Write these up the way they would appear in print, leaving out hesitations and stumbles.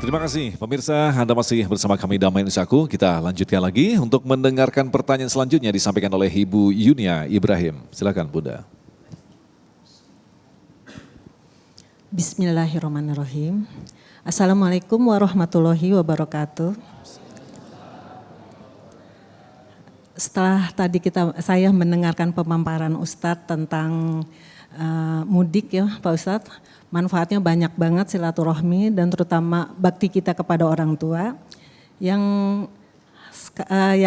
Terima kasih pemirsa, Anda masih bersama kami Damai Nusaku. Kita lanjutkan lagi untuk mendengarkan pertanyaan selanjutnya disampaikan oleh Ibu Yunia Ibrahim. Silakan Bunda. Bismillahirrahmanirrahim. Assalamualaikum warahmatullahi wabarakatuh. Setelah tadi saya mendengarkan pemaparan Ustadz tentang mudik ya Pak Ustadz, manfaatnya banyak banget silaturahmi dan terutama bakti kita kepada orang tua. Yang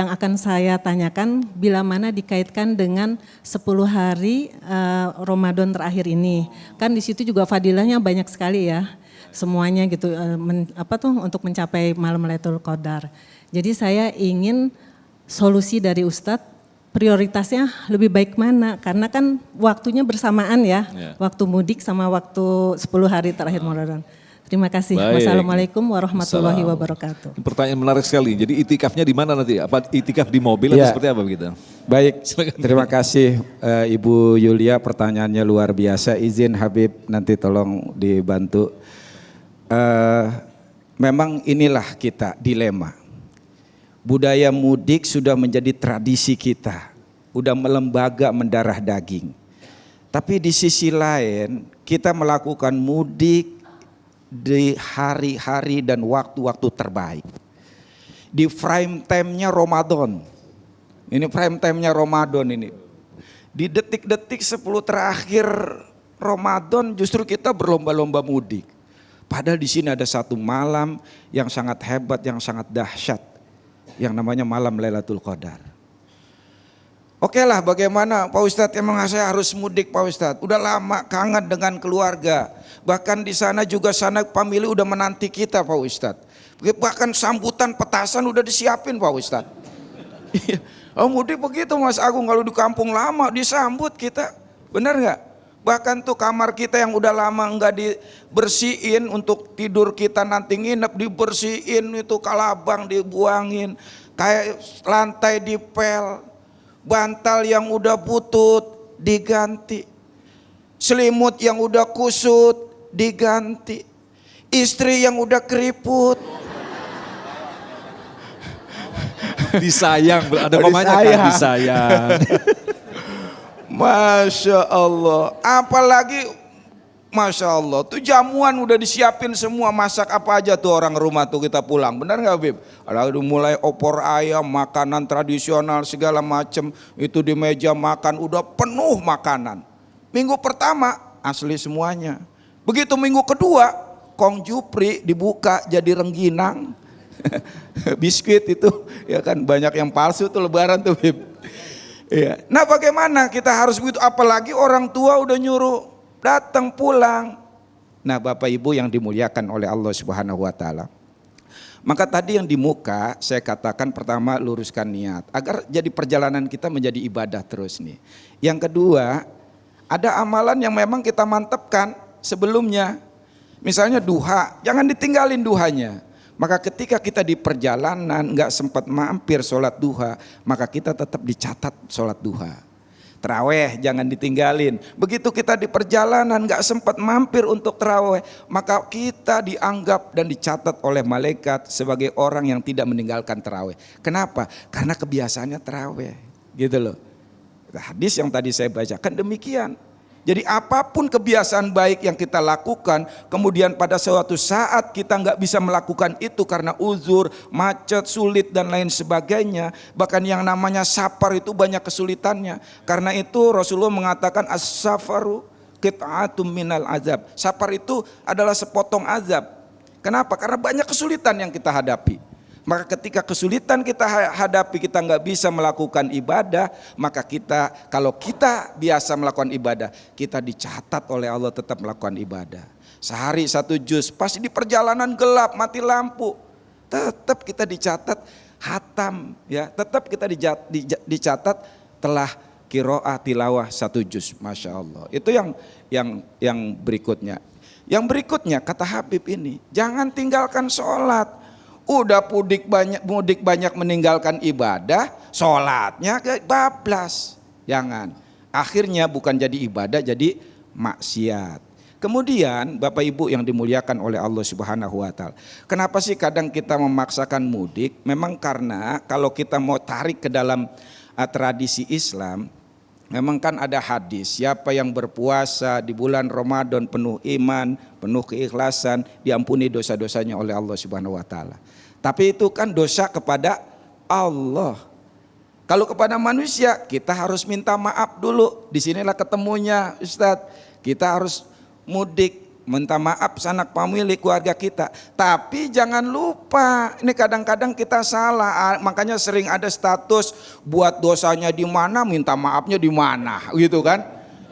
akan saya tanyakan bila mana dikaitkan dengan 10 hari Ramadan terakhir ini. Kan di situ juga fadilahnya banyak sekali ya. Semuanya gitu untuk mencapai malam Lailatul Qadar. Jadi saya ingin solusi dari Ustadz, prioritasnya lebih baik mana? Karena kan waktunya bersamaan ya, waktu mudik sama waktu 10 hari terakhir Ramadan. Terima kasih. Baik. Wassalamualaikum warahmatullahi wabarakatuh. Pertanyaan menarik sekali. Jadi itikafnya di mana nanti? Apa itikaf di mobil atau seperti apa begitu? Baik, terima kasih Ibu Yulia, pertanyaannya luar biasa. Izin Habib nanti tolong dibantu. Memang inilah kita dilema. Budaya mudik sudah menjadi tradisi kita, udah melembaga mendarah daging. Tapi di sisi lain kita melakukan mudik di hari-hari dan waktu-waktu terbaik. Di prime time-nya Ramadan. Ini prime time-nya Ramadan ini. Di detik-detik 10 terakhir Ramadan justru kita berlomba-lomba mudik. Padahal di sini ada satu malam yang sangat hebat, yang sangat dahsyat. Yang namanya malam Lailatul Qadar. Oke lah, bagaimana Pak Ustadz, emang saya harus mudik Pak Ustadz. Udah lama kangen dengan keluarga. Bahkan di sana juga sanak famili udah menanti kita Pak Ustadz. Bahkan sambutan petasan udah disiapin Pak Ustadz. Oh mudik begitu Mas Agung, kalau di kampung lama disambut kita. Benar gak? Bahkan tuh kamar kita yang udah lama enggak dibersihin untuk tidur kita nanti nginep, dibersihin, itu kalabang dibuangin, kayak lantai dipel, bantal yang udah butut diganti, selimut yang udah kusut diganti, istri yang udah keriput disayang, ada pemanya kan disayang. Masya Allah, apalagi Masya Allah, tuh jamuan udah disiapin semua, masak apa aja tuh orang rumah tuh kita pulang, benar gak Bib? Lalu mulai opor ayam, makanan tradisional segala macem, itu di meja makan udah penuh makanan. Minggu pertama asli semuanya, begitu minggu kedua Kong Jupri dibuka jadi rengginang, biskuit itu, ya kan banyak yang palsu tuh lebaran tuh Bib. Iya. Nah bagaimana kita harus begitu, apalagi orang tua udah nyuruh datang pulang. Nah Bapak Ibu yang dimuliakan oleh Allah Subhanahu wa taala. Maka tadi yang di muka saya katakan, pertama luruskan niat agar jadi perjalanan kita menjadi ibadah terus nih. Yang kedua, ada amalan yang memang kita mantapkan sebelumnya. Misalnya duha, jangan ditinggalin duhanya. Maka ketika kita di perjalanan nggak sempat mampir sholat duha, maka kita tetap dicatat sholat duha. Terawih jangan ditinggalin. Begitu kita di perjalanan nggak sempat mampir untuk terawih, maka kita dianggap dan dicatat oleh malaikat sebagai orang yang tidak meninggalkan terawih. Kenapa? Karena kebiasaannya terawih, gitu loh. Hadis yang tadi saya bacakan demikian. Jadi apapun kebiasaan baik yang kita lakukan, kemudian pada suatu saat kita nggak bisa melakukan itu karena uzur, macet, sulit dan lain sebagainya. Bahkan yang namanya safar itu banyak kesulitannya. Karena itu Rasulullah mengatakan as-safaru qit'atum minal azab. Safar itu adalah sepotong azab. Kenapa? Karena banyak kesulitan yang kita hadapi. Maka ketika kesulitan kita hadapi, kita nggak bisa melakukan ibadah, maka kita, kalau kita biasa melakukan ibadah, kita dicatat oleh Allah tetap melakukan ibadah. Sehari 1 juz, pasti di perjalanan gelap, mati lampu, tetap kita dicatat hatam, ya, tetap kita dicatat telah qiraah tilawah 1 juz, masya Allah. Itu yang berikutnya. Yang berikutnya kata Habib ini, jangan tinggalkan sholat. Udah mudik banyak meninggalkan ibadah, sholatnya bablas. Jangan. Akhirnya bukan jadi ibadah, jadi maksiat. Kemudian Bapak Ibu yang dimuliakan oleh Allah Subhanahu wa taala. Kenapa sih kadang kita memaksakan mudik? Memang karena kalau kita mau tarik ke dalam tradisi Islam, memang kan ada hadis, siapa yang berpuasa di bulan Ramadan penuh iman, penuh keikhlasan, diampuni dosa-dosanya oleh Allah Subhanahu wa taala. Tapi itu kan dosa kepada Allah. Kalau kepada manusia, kita harus minta maaf dulu. Disinilah ketemunya Ustadz. Kita harus mudik, minta maaf sanak pemilik keluarga kita. Tapi jangan lupa, ini kadang-kadang kita salah. Makanya sering ada status buat dosanya di mana, minta maafnya di mana, gitu kan?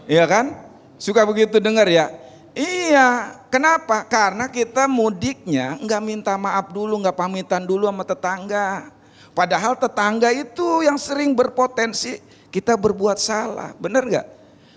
Iya kan? Suka begitu dengar ya? Iya, kenapa? Karena kita mudiknya nggak minta maaf dulu, nggak pamitan dulu sama tetangga. Padahal tetangga itu yang sering berpotensi kita berbuat salah, benar nggak?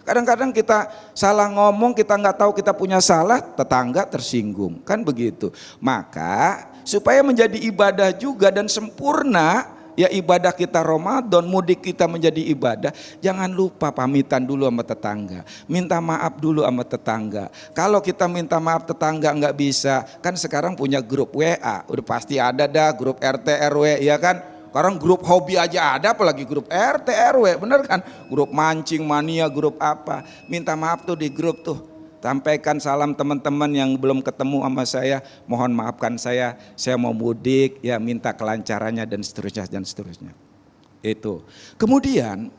Kadang-kadang kita salah ngomong, kita nggak tahu kita punya salah, tetangga tersinggung, kan begitu. Maka supaya menjadi ibadah juga dan sempurna, ya ibadah kita Ramadan, mudik kita menjadi ibadah, jangan lupa pamitan dulu sama tetangga, minta maaf dulu sama tetangga. Kalau kita minta maaf tetangga nggak bisa, kan sekarang punya grup WA, udah pasti ada dah grup RT RW, ya kan? Sekarang grup hobi aja ada, apalagi grup RT RW, bener kan? Grup mancing mania, grup apa? Minta maaf tuh di grup tuh. Sampaikan salam teman-teman yang belum ketemu sama saya, mohon maafkan saya mau mudik, ya minta kelancarannya dan seterusnya. Itu. Kemudian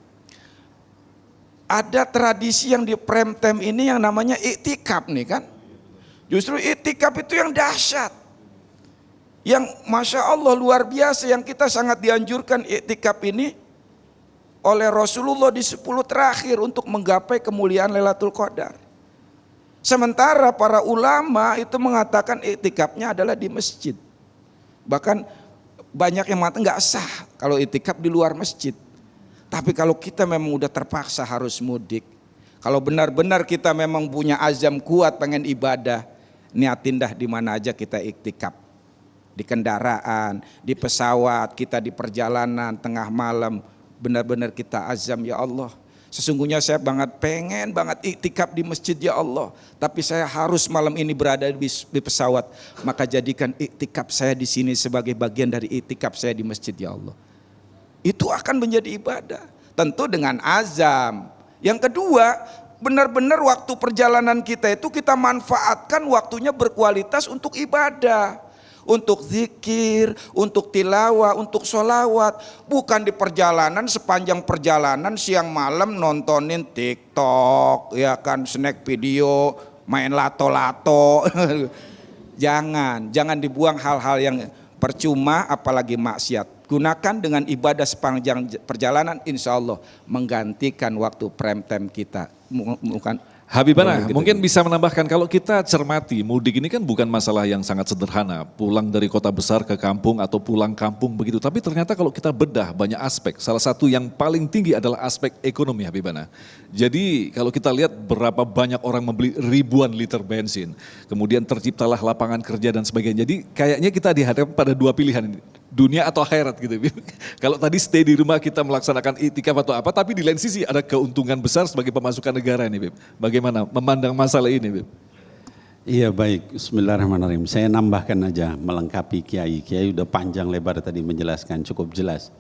ada tradisi yang di prime time ini yang namanya iktikaf nih kan. Justru iktikaf itu yang dahsyat. Yang Masya Allah luar biasa, yang kita sangat dianjurkan iktikaf ini oleh Rasulullah di 10 terakhir untuk menggapai kemuliaan Lailatul Qadar. Sementara para ulama itu mengatakan iktikafnya adalah di masjid. Bahkan banyak yang mengatakan nggak sah kalau iktikaf di luar masjid. Tapi kalau kita memang udah terpaksa harus mudik, kalau benar-benar kita memang punya azam kuat pengen ibadah, niatin dah di mana aja kita iktikaf. Di kendaraan, di pesawat, kita di perjalanan, tengah malam, benar-benar kita azam, ya Allah. Sesungguhnya saya pengen banget iktikaf di masjid ya Allah. Tapi saya harus malam ini berada di pesawat. Maka jadikan iktikaf saya di sini sebagai bagian dari iktikaf saya di masjid ya Allah. Itu akan menjadi ibadah. Tentu dengan azam. Yang kedua, benar-benar waktu perjalanan kita itu kita manfaatkan waktunya berkualitas untuk ibadah. Untuk zikir, untuk tilawah, untuk sholawat. Bukan di perjalanan, sepanjang perjalanan siang malam nontonin TikTok, ya kan, snack video, main lato-lato. Jangan dibuang hal-hal yang percuma apalagi maksiat. Gunakan dengan ibadah sepanjang perjalanan, insya Allah menggantikan waktu prime time kita. Bukan. Habibana, mungkin bisa menambahkan, kalau kita cermati mudik ini kan bukan masalah yang sangat sederhana, pulang dari kota besar ke kampung atau pulang kampung begitu, tapi ternyata kalau kita bedah banyak aspek, salah satu yang paling tinggi adalah aspek ekonomi Habibana. Jadi kalau kita lihat berapa banyak orang membeli ribuan liter bensin, kemudian terciptalah lapangan kerja dan sebagainya, jadi kayaknya kita dihadapkan pada dua pilihan ini. Dunia atau akhirat gitu. Kalau tadi stay di rumah kita melaksanakan iktikaf atau apa, tapi di lain sisi ada keuntungan besar sebagai pemasukan negara ini, Bib. Bagaimana memandang masalah ini, Bib? Iya baik, bismillahirrahmanirrahim. Saya nambahkan aja melengkapi Kiai. Kiai udah panjang lebar tadi menjelaskan, cukup jelas.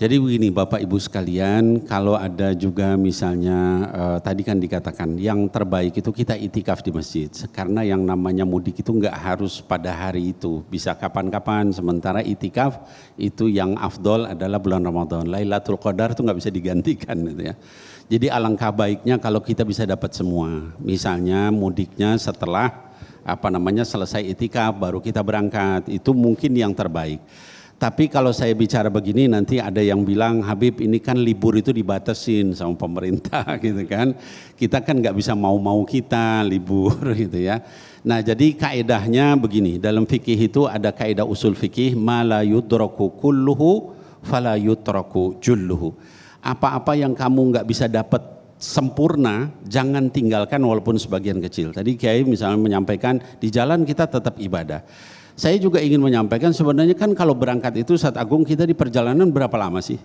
Jadi begini Bapak Ibu sekalian, kalau ada juga misalnya tadi kan dikatakan yang terbaik itu kita itikaf di masjid. Karena yang namanya mudik itu enggak harus pada hari itu, bisa kapan-kapan. Sementara itikaf itu yang afdol adalah bulan Ramadan. Lailatul Qadar itu enggak bisa digantikan gitu ya. Jadi alangkah baiknya kalau kita bisa dapat semua. Misalnya mudiknya setelah selesai itikaf baru kita berangkat, itu mungkin yang terbaik. Tapi kalau saya bicara begini nanti ada yang bilang, Habib ini kan libur itu dibatasin sama pemerintah gitu kan. Kita kan nggak bisa mau-mau kita libur gitu ya. Nah jadi kaedahnya begini, dalam fikih itu ada kaedah usul fikih, ma la yudraku kulluhu fala yutraku julluhu. Apa-apa yang kamu nggak bisa dapat sempurna, jangan tinggalkan walaupun sebagian kecil. Tadi Kiai misalnya menyampaikan di jalan kita tetap ibadah. Saya juga ingin menyampaikan sebenarnya kan kalau berangkat itu Ustaz Agung kita di perjalanan berapa lama sih?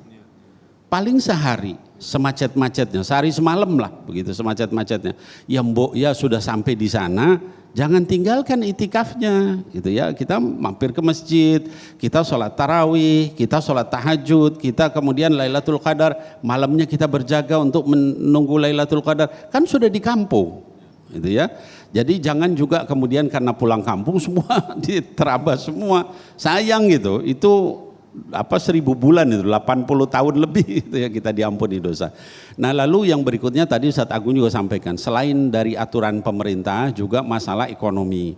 paling sehari semacet-macetnya, sehari semalam lah begitu semacet-macetnya. Ya mbok ya sudah sampai di sana, jangan tinggalkan itikafnya gitu ya. Kita mampir ke masjid, kita sholat tarawih, kita sholat tahajud, kita kemudian Lailatul Qadar, malamnya kita berjaga untuk menunggu Lailatul Qadar, kan sudah di kampung gitu ya. Jadi jangan juga kemudian karena pulang kampung semua diterabas semua, sayang gitu. Itu 1000 bulan itu, 80 tahun lebih itu ya kita diampuni dosa. Nah lalu yang berikutnya tadi Ustadz Agung juga sampaikan, selain dari aturan pemerintah juga masalah ekonomi.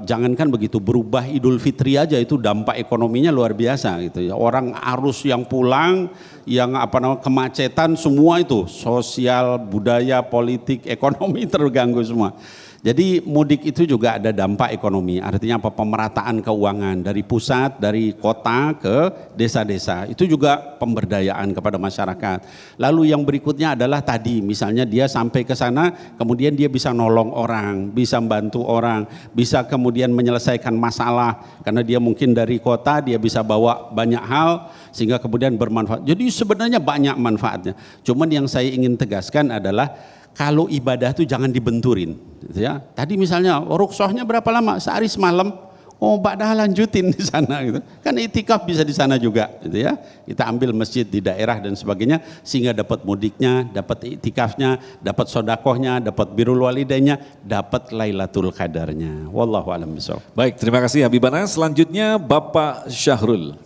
Jangankan begitu, berubah Idul Fitri aja itu dampak ekonominya luar biasa gitu ya. Orang arus yang pulang, yang kemacetan, semua itu sosial, budaya, politik, ekonomi terganggu semua. Jadi mudik itu juga ada dampak ekonomi, artinya apa? Pemerataan keuangan dari pusat, dari kota ke desa-desa, itu juga pemberdayaan kepada masyarakat. Lalu yang berikutnya adalah tadi, misalnya dia sampai ke sana, kemudian dia bisa nolong orang, bisa membantu orang, bisa kemudian menyelesaikan masalah, karena dia mungkin dari kota, dia bisa bawa banyak hal, sehingga kemudian bermanfaat. Jadi sebenarnya banyak manfaatnya, cuman yang saya ingin tegaskan adalah, kalau ibadah itu jangan dibenturin gitu ya. Tadi misalnya rukhsahnya berapa lama? Sehari semalam. Oh, ba'dah lanjutin di sana gitu. Kan itikaf bisa di sana juga gitu ya. Kita ambil masjid di daerah dan sebagainya sehingga dapat mudiknya, dapat itikafnya, dapat sodakohnya, dapat birrul walidainnya, dapat Lailatul Qadarnya. Wallahu a'lam bishawab. Baik, terima kasih Habibana. Selanjutnya Bapak Syahrul.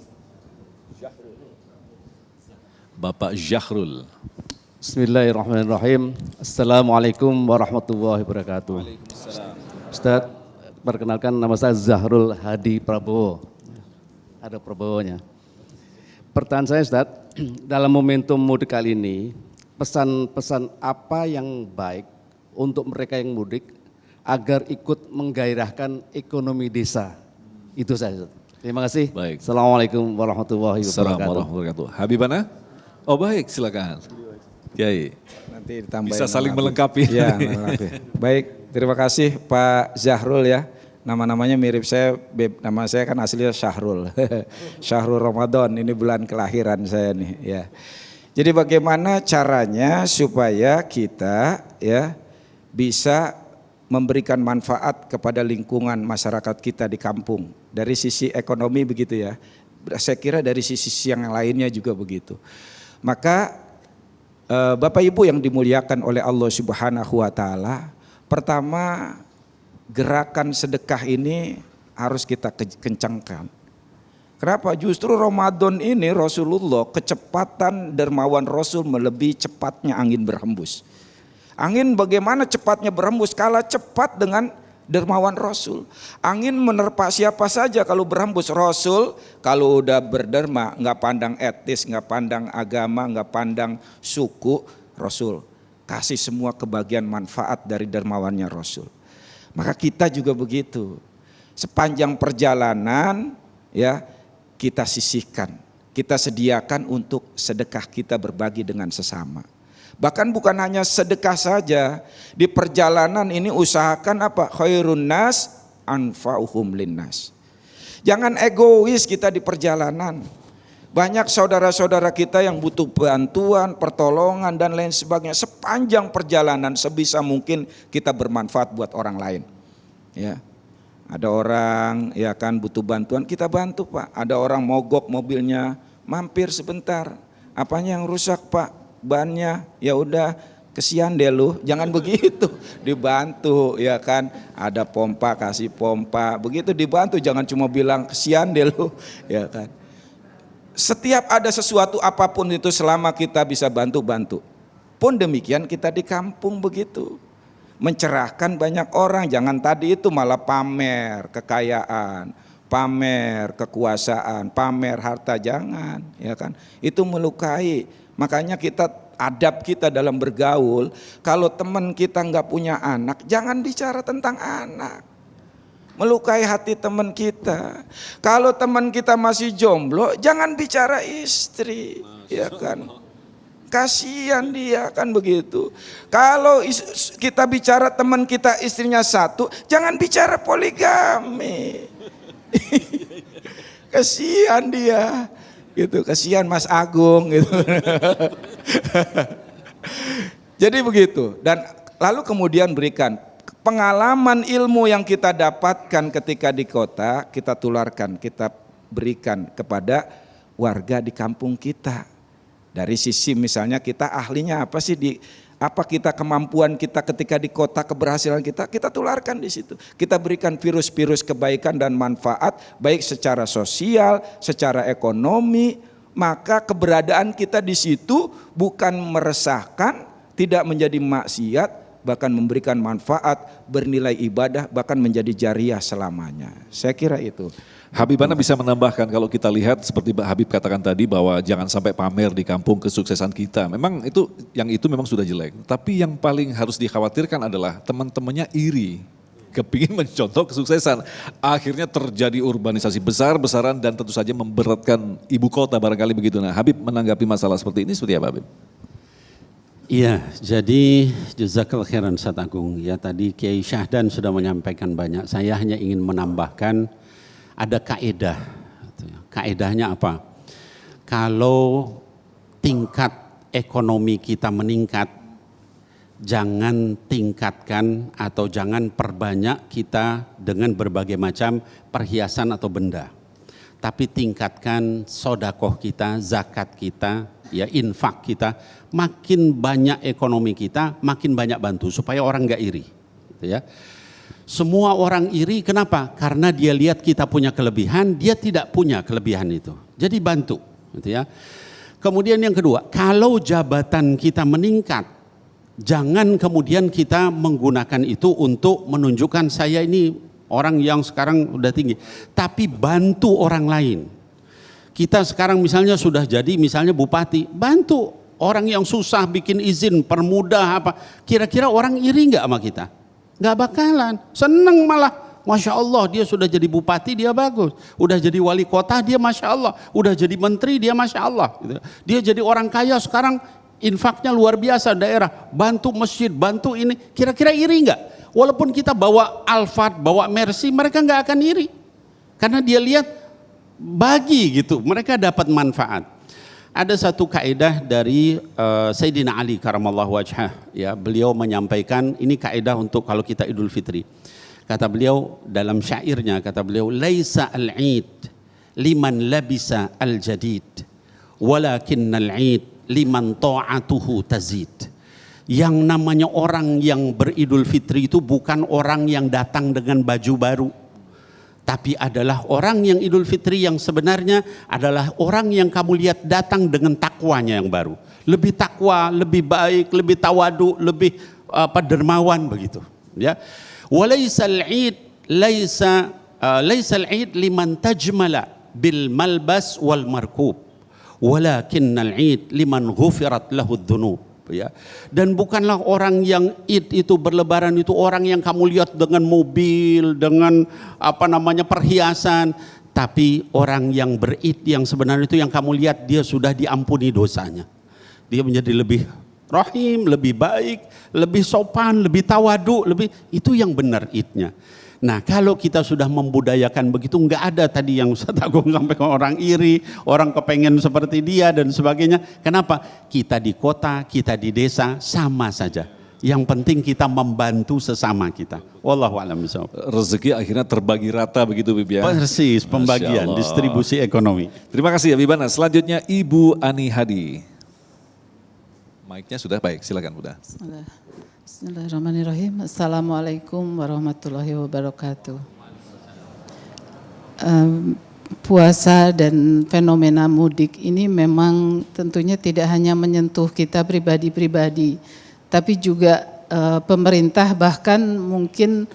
Bapak Syahrul. Bismillahirrahmanirrahim. Assalamualaikum warahmatullahi wabarakatuh. Ustadz, perkenalkan nama saya Zahrul Hadi Prabowo. Ada Prabowonya. Pertanyaan saya Ustadz, dalam momentum mudik kali ini, pesan-pesan apa yang baik untuk mereka yang mudik agar ikut menggairahkan ekonomi desa? Itu saya Ustadz. Terima kasih. Baik. Assalamualaikum warahmatullahi Assalamualaikum wabarakatuh. warahmatullahi wabarakatuh. Habibana? Oh baik, silakan. Kiai. Nanti ditambahin. Bisa saling melengkapi. Ya, melengkapi. Baik, terima kasih Pak Zahrul ya. Nama-namanya mirip saya, nama saya kan aslinya Syahrul. Syahrul Ramadan, ini bulan kelahiran saya nih ya. Jadi bagaimana caranya supaya kita ya bisa memberikan manfaat kepada lingkungan masyarakat kita di kampung. Dari sisi ekonomi begitu ya. Saya kira dari sisi yang lainnya juga begitu. Maka Bapak Ibu yang dimuliakan oleh Allah Subhanahu wa taala, pertama gerakan sedekah ini harus kita kencangkan. Kenapa? Justru Ramadan ini Rasulullah, kecepatan dermawan Rasul melebihi cepatnya angin berhembus. Angin bagaimana cepatnya berhembus? Kalah cepat dengan dermawan Rasul. Angin menerpa siapa saja kalau berhembus. Rasul kalau udah berderma nggak pandang etis, nggak pandang agama, nggak pandang suku. Rasul kasih semua kebagian manfaat dari dermawannya Rasul. Maka kita juga begitu. Sepanjang perjalanan ya kita sisihkan, kita sediakan untuk sedekah kita berbagi dengan sesama. Bahkan bukan hanya sedekah saja, di perjalanan ini usahakan apa? Khairun nas anfa'uhum linnas. Jangan egois kita di perjalanan. Banyak saudara-saudara kita yang butuh bantuan, pertolongan dan lain sebagainya. Sepanjang perjalanan sebisa mungkin kita bermanfaat buat orang lain. Ya. Ada orang ya kan butuh bantuan, kita bantu Pak. Ada orang mogok mobilnya, mampir sebentar. Apanya yang rusak Pak? Bannya, ya udah kesian deh lu, jangan begitu, dibantu ya kan, ada pompa kasih pompa, begitu dibantu, jangan cuma bilang kesian deh lu, ya kan. Setiap ada sesuatu apapun itu selama kita bisa bantu-bantu. Pun demikian kita di kampung begitu, mencerahkan banyak orang, jangan tadi itu malah pamer kekayaan, pamer kekuasaan, pamer harta, jangan, ya kan, itu melukai. Makanya adab kita dalam bergaul, kalau teman kita nggak punya anak, jangan bicara tentang anak. Melukai hati teman kita. Kalau teman kita masih jomblo, jangan bicara istri, ya kan. Kasihan dia kan begitu. Kalau kita bicara teman kita istrinya satu, jangan bicara poligami. Kasihan dia. Gitu, kasihan Mas Agung gitu. Jadi begitu. Dan lalu kemudian berikan pengalaman ilmu yang kita dapatkan ketika di kota, kita tularkan, kita berikan kepada warga di kampung kita. Dari sisi misalnya kita ahlinya apa sih apa kita kemampuan kita ketika di kota, keberhasilan kita tularkan di situ. Kita berikan virus-virus kebaikan dan manfaat baik secara sosial, secara ekonomi, maka keberadaan kita di situ bukan meresahkan, tidak menjadi maksiat, bahkan memberikan manfaat, bernilai ibadah, bahkan menjadi jariah selamanya. Saya kira itu. Habibana bisa menambahkan kalau kita lihat seperti Habib katakan tadi bahwa jangan sampai pamer di kampung kesuksesan kita. Memang itu memang sudah jelek. Tapi yang paling harus dikhawatirkan adalah teman-temannya iri. Kepingin mencontoh kesuksesan. Akhirnya terjadi urbanisasi besar-besaran dan tentu saja memberatkan ibu kota barangkali begitu. Nah Habib menanggapi masalah seperti ini seperti apa Habib? Iya, jadi jazakallahu khairan Ustaz Agung. Ya tadi Kiai Syahdan sudah menyampaikan banyak. Saya hanya ingin menambahkan ada kaedah. Kaedahnya apa? Kalau tingkat ekonomi kita meningkat, jangan tingkatkan atau jangan perbanyak kita dengan berbagai macam perhiasan atau benda. Tapi tingkatkan sodakoh kita, zakat kita, ya infak kita. Makin banyak ekonomi kita, makin banyak bantu supaya orang gak iri. Gitu ya. Semua orang iri, kenapa? Karena dia lihat kita punya kelebihan, dia tidak punya kelebihan itu. Jadi bantu, gitu ya. Kemudian yang kedua, kalau jabatan kita meningkat, jangan kemudian kita menggunakan itu untuk menunjukkan saya ini orang yang sekarang udah tinggi. Tapi bantu orang lain. Kita sekarang misalnya sudah jadi misalnya bupati, bantu orang yang susah bikin izin, permudah apa. Kira-kira orang iri nggak sama kita? Gak bakalan, seneng malah. Masya Allah dia sudah jadi bupati dia bagus. Udah jadi wali kota dia Masya Allah. Udah jadi menteri dia Masya Allah. Dia jadi orang kaya sekarang infaknya luar biasa daerah. Bantu masjid, bantu ini. Kira-kira iri gak? Walaupun kita bawa Alphard, bawa Mercy mereka gak akan iri. Karena dia lihat bagi gitu. Mereka dapat manfaat. Ada satu kaedah dari Sayyidina Ali karamallahu wajhah, ya, beliau menyampaikan ini kaedah untuk kalau kita Idul Fitri. Kata beliau dalam syairnya, kata beliau, laisa al-'id liman labisa al-jadid walakinnal 'id liman ta'atuhu tazid. Yang namanya orang yang beridul fitri itu bukan orang yang datang dengan baju baru. Tapi adalah orang yang Idul Fitri yang sebenarnya adalah orang yang kamu lihat datang dengan takwanya yang baru. Lebih takwa, lebih baik, lebih tawadu, lebih dermawan begitu. Ya. Walaisal 'id laisal 'id liman tajmala bil malbas wal markub. Walakinnal 'id liman ghufirat lahu dzunub. Ya. Dan bukanlah orang yang Id itu berlebaran itu orang yang kamu lihat dengan mobil, dengan perhiasan, tapi orang yang berid yang sebenarnya itu yang kamu lihat dia sudah diampuni dosanya. Dia menjadi lebih rahim, lebih baik, lebih sopan, lebih tawadu, itu yang benar Idnya. Nah kalau kita sudah membudayakan begitu, nggak ada tadi yang Ustaz Agung sampaikan orang iri, orang kepengen seperti dia dan sebagainya. Kenapa? Kita di kota, kita di desa sama saja. Yang penting kita membantu sesama kita. Wallahu a'lam bishawab. Rezeki akhirnya terbagi rata begitu Bib ya. Persis, pembagian, distribusi ekonomi. Terima kasih ya Bibana. Selanjutnya Ibu Ani Hadi. Mic-nya sudah baik, silakan Bunda. Bismillahirrahmanirrahim. Assalamualaikum warahmatullahi wabarakatuh. Puasa dan fenomena mudik ini memang tentunya tidak hanya menyentuh kita pribadi-pribadi, tapi juga pemerintah bahkan mungkin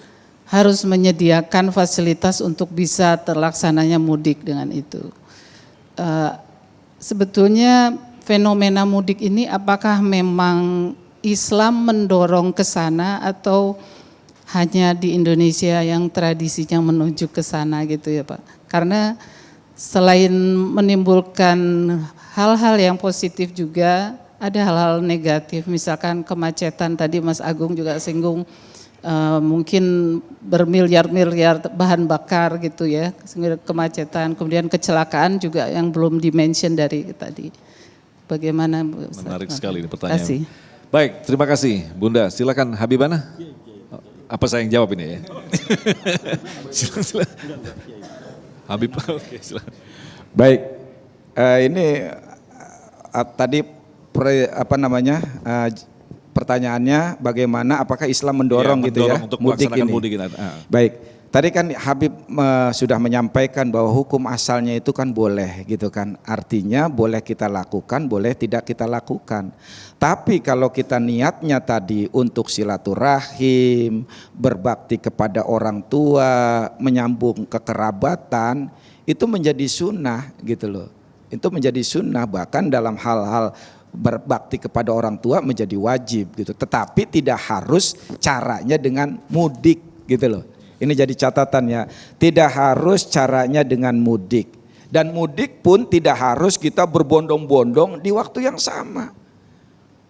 harus menyediakan fasilitas untuk bisa terlaksananya mudik dengan itu. Sebetulnya fenomena mudik ini apakah memang Islam mendorong ke sana atau hanya di Indonesia yang tradisinya menuju ke sana gitu ya Pak? Karena selain menimbulkan hal-hal yang positif juga ada hal-hal negatif, misalkan kemacetan tadi Mas Agung juga singgung, mungkin bermiliar-miliar bahan bakar gitu ya, sehingga kemacetan, kemudian kecelakaan juga yang belum dimention dari tadi. Bagaimana Bu Ustaz? Menarik sekali ini Terima pertanyaan. kasih. Baik, terima kasih Bunda. Silakan Habibana. Apa saya yang jawab ini ya? Silakan. Habib, oke silakan. Baik, ini tadi pertanyaannya bagaimana apakah Islam mendorong Iya, gitu ya untuk mudik melaksanakan ini. mudik ini. Baik, tadi kan Habib sudah menyampaikan bahwa hukum asalnya itu kan boleh gitu kan. Artinya boleh kita lakukan, boleh tidak kita lakukan. Tapi kalau kita niatnya tadi untuk silaturahim, berbakti kepada orang tua, menyambung kekerabatan, itu menjadi sunnah gitu loh. Itu menjadi sunnah, bahkan dalam hal-hal berbakti kepada orang tua menjadi wajib gitu. Tetapi tidak harus caranya dengan mudik gitu loh. Ini jadi catatan ya. Tidak harus caranya dengan mudik. Dan mudik pun tidak harus kita berbondong-bondong di waktu yang sama.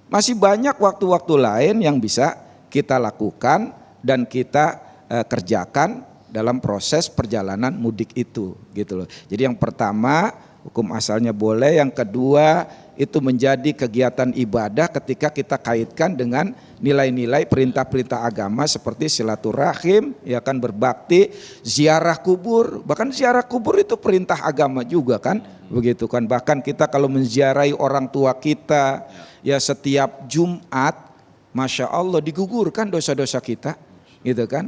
Masih banyak waktu-waktu lain yang bisa kita lakukan dan kita kerjakan dalam proses perjalanan mudik itu gitu loh. Jadi yang pertama hukum asalnya boleh, yang kedua itu menjadi kegiatan ibadah ketika kita kaitkan dengan nilai-nilai perintah-perintah agama seperti silaturahim, ya kan, berbakti, ziarah kubur. Bahkan ziarah kubur itu perintah agama juga kan, begitu kan. Bahkan kita kalau menziarahi orang tua kita ya setiap Jumat, Masya Allah digugurkan dosa-dosa kita gitu kan.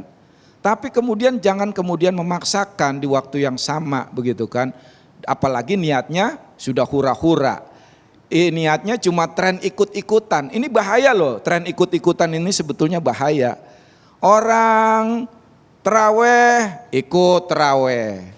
Tapi kemudian jangan kemudian memaksakan di waktu yang sama begitu kan. Apalagi niatnya sudah hura-hura. Niatnya cuma tren ikut-ikutan. Ini bahaya loh, tren ikut-ikutan ini sebetulnya bahaya. Orang terawih ikut terawih.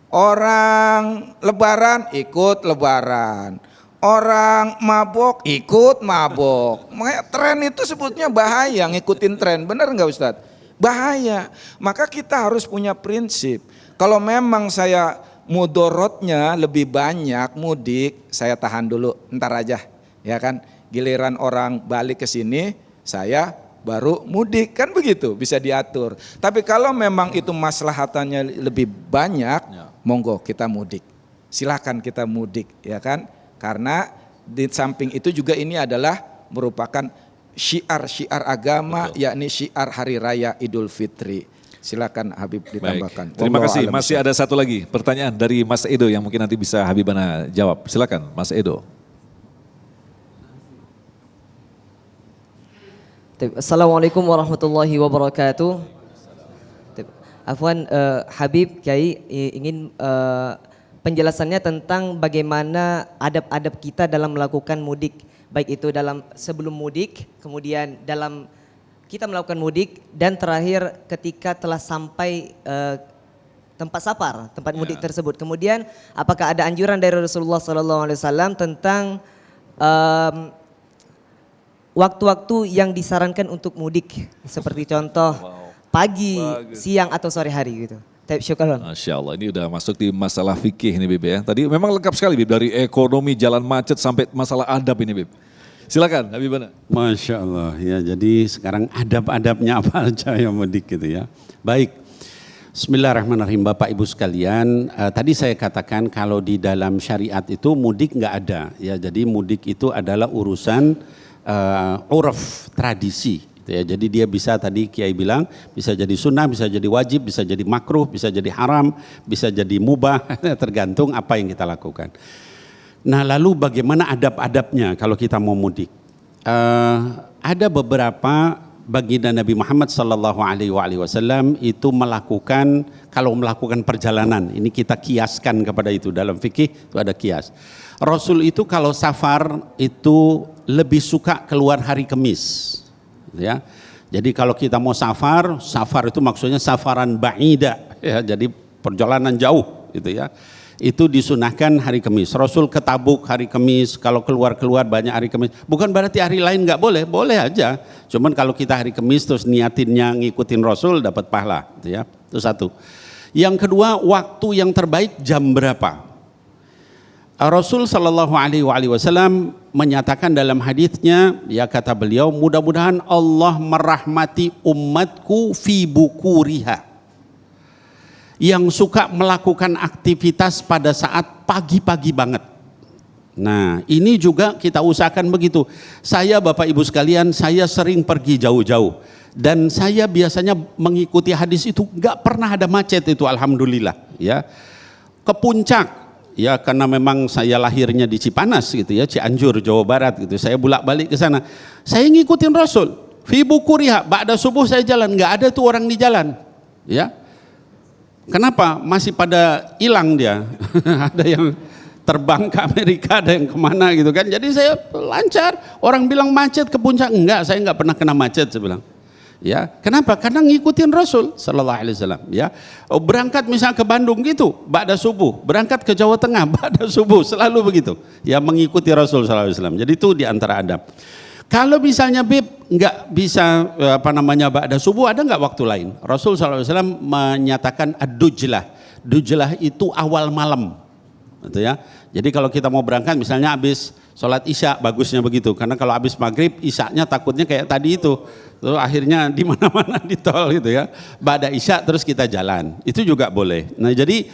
Orang lebaran ikut lebaran. Orang mabok ikut mabok. Makanya tren itu sebetulnya bahaya, ngikutin tren. Benar nggak Ustadz? Bahaya. Maka kita harus punya prinsip. Kalau memang saya mudorotnya lebih banyak mudik, saya tahan dulu, ntar aja, ya kan. Giliran orang balik ke sini, saya baru mudik, kan begitu, bisa diatur. Tapi kalau memang itu maslahatannya lebih banyak, monggo kita mudik. Silakan kita mudik, ya kan. Karena di samping itu juga ini adalah merupakan syiar-syiar agama, yakni syiar Hari Raya Idul Fitri. Silakan Habib ditambahkan. Baik. Terima kasih. Masih ada satu lagi pertanyaan dari Mas Edo yang mungkin nanti bisa Habibana jawab. Silakan Mas Edo. Assalamualaikum warahmatullahi wabarakatuh. Afwan, Habib Kiai ingin penjelasannya tentang bagaimana adab-adab kita dalam melakukan mudik, baik itu dalam sebelum mudik, kemudian dalam kita melakukan mudik, dan terakhir ketika telah sampai tempat safar, tempat mudik tersebut. Kemudian apakah ada anjuran dari Rasulullah SAW tentang waktu-waktu yang disarankan untuk mudik, seperti contoh pagi, siang atau sore hari gitu. Syukran. Masya Allah, ini udah masuk di masalah fikih ini Bib ya. Tadi memang lengkap sekali Bib, dari ekonomi, jalan macet sampai masalah adab ini Bib. Silakan Habibana. Masya Allah, ya jadi sekarang adab-adabnya apa aja yang mudik gitu ya. Baik, Bismillahirrahmanirrahim Bapak Ibu sekalian. Tadi saya katakan kalau di dalam syariat itu mudik nggak ada. Ya, jadi mudik itu adalah urusan uruf, tradisi. Gitu ya. Jadi dia bisa tadi Kiai bilang bisa jadi sunnah, bisa jadi wajib, bisa jadi makruh, bisa jadi haram, bisa jadi mubah, tergantung apa yang kita lakukan. Nah lalu bagaimana adab-adabnya kalau kita mau mudik? Ada beberapa baginda Nabi Muhammad SAW itu melakukan, kalau melakukan perjalanan, ini kita kiaskan kepada itu, dalam fikih itu ada kias. Rasul itu kalau safar itu lebih suka keluar hari Kamis, ya. Jadi kalau kita mau safar, safar itu maksudnya safaran ba'ida, ya, jadi perjalanan jauh gitu ya. Itu disunahkan hari Kamis. Rasul ke Tabuk hari Kamis, kalau keluar-keluar banyak hari Kamis. Bukan berarti hari lain nggak boleh, boleh aja. Cuman kalau kita hari Kamis terus niatinnya ngikutin Rasul dapat pahala, gitu ya. Itu satu. Yang kedua, waktu yang terbaik jam berapa? Rasul Shallallahu Alaihi Wasallam menyatakan dalam hadisnya, ya kata beliau, mudah-mudahan Allah merahmati umatku fi bukuriha, yang suka melakukan aktivitas pada saat pagi-pagi banget. Nah, ini juga kita usahakan begitu. Saya Bapak Ibu sekalian, saya sering pergi jauh-jauh dan saya biasanya mengikuti hadis itu, nggak pernah ada macet itu, alhamdulillah. Ya, ke puncak, ya karena memang saya lahirnya di Cipanas gitu ya, Cianjur, Jawa Barat gitu. Saya bolak-balik ke sana. Saya ngikutin Rasul. Fi bukuriha, ba'da subuh saya jalan, nggak ada tuh orang di jalan. Ya, kenapa? Masih pada hilang dia. Ada yang terbang ke Amerika, ada yang kemana gitu kan. Jadi saya lancar. Orang bilang macet ke puncak, enggak, saya enggak pernah kena macet, saya bilang. Ya, kenapa? Karena ngikutin Rasul Sallallahu Alaihi Wasallam. Ya, berangkat misalnya ke Bandung gitu, ba'da subuh. Berangkat ke Jawa Tengah, ba'da subuh, selalu begitu. Ya, mengikuti Rasul Sallallahu Alaihi Wasallam. Jadi itu di antara adab. Kalau misalnya Bib nggak bisa ba'da subuh, ada nggak waktu lain? Rasul Sallallahu Alaihi Wasallam menyatakan ad-dujlah. Dujlah itu awal malam. Gitu ya. Jadi kalau kita mau berangkat misalnya habis sholat isya, bagusnya begitu, karena kalau habis maghrib isyanya takutnya kayak tadi itu, terus akhirnya di mana-mana di tol gitu ya. Ba'da isya terus kita jalan, itu juga boleh. Nah jadi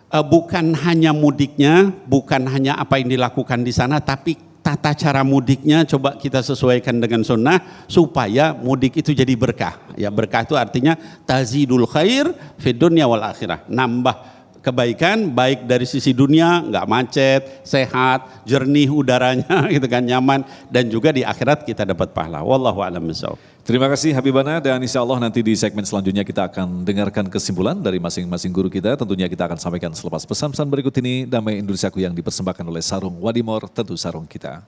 bukan hanya mudiknya, bukan hanya apa yang dilakukan di sana, tapi tata cara mudiknya coba kita sesuaikan dengan sunnah supaya mudik itu jadi berkah. Ya, berkah itu artinya tazidul khair fid dunya wal akhirah, nambah kebaikan baik dari sisi dunia, nggak macet, sehat, jernih udaranya gitu kan, nyaman, dan juga di akhirat kita dapat pahala. Wallahu a'lam bishawab. Terima kasih Habibana, dan insya Allah nanti di segmen selanjutnya kita akan dengarkan kesimpulan dari masing-masing guru kita. Tentunya kita akan sampaikan selepas pesan-pesan berikut ini. Damai Indonesiaku yang dipersembahkan oleh Sarung Wadimor, tentu sarung kita.